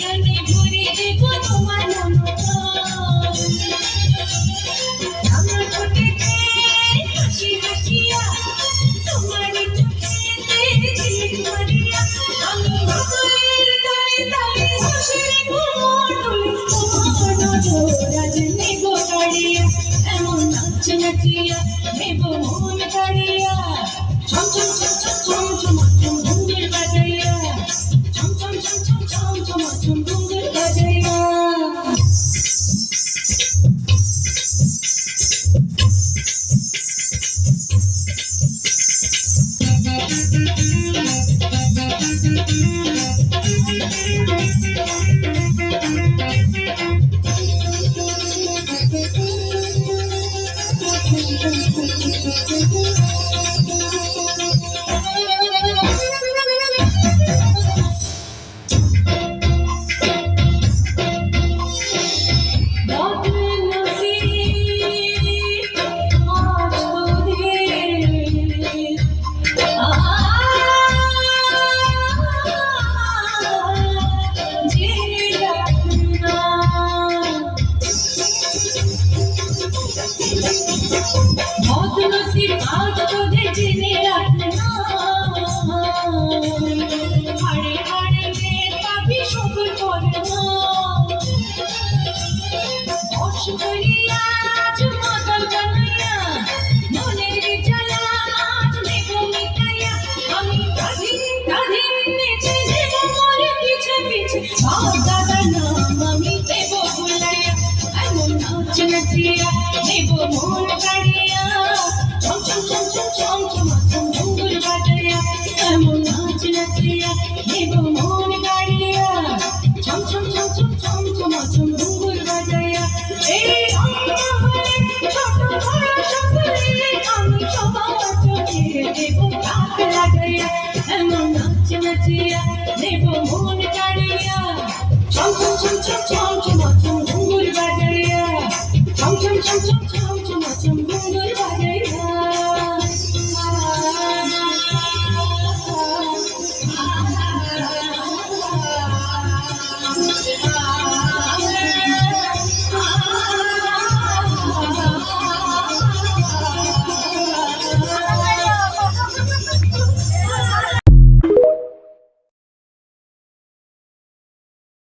গানে ভরে দেব তোমার মনপ্রাণ। আমার ঠোঁটেতে হাসি হাসিয়া তোমার চোখেতে ঝিলিক মারিয়া আমি পাগলের তালে তালে হাসির ঘুমর তুলি তোমার নজর আজ নেব কাড়িয়া এমন নাচ নাচিয়া নেব মন কাড়িয়া ছম ছম ছম ছম ছম ছম ছম ঘুঙুর বাজাইয়া ছম ছম ছম ছম ছম ছম ছম ঘুঙুর বাজাইয়া। आज तुझे जीने रखना हाड़े हाड़े में कभी शुभ करना होश करिया आज मातल बनाया मनेर জ্বালা आज নেব মিটাইয়া আমি রাধি রাধি নেচে নেব মোর পিছে পিছে দাদা নাম আমি দেব ভুলাইয়া এমন নাচ নাচিয়া নেব মন কাড়িয়া ছম ছম ছম ছম ছম ছম ছম ঘুঙুর বাজাইয়া এমন নাচ নাচিয়া নেব মন কাড়িয়া ছম ছম ছম ছম ছম ছম ছম ঘুঙুর বাজাইয়া এই অঙ্গহলে ছোট বড় সকলে আমি সবার চোখে দেব তাক লাগাইয়া এমন নাচ নাচিয়া নেব মন কাড়িয়া ছম ছম ছম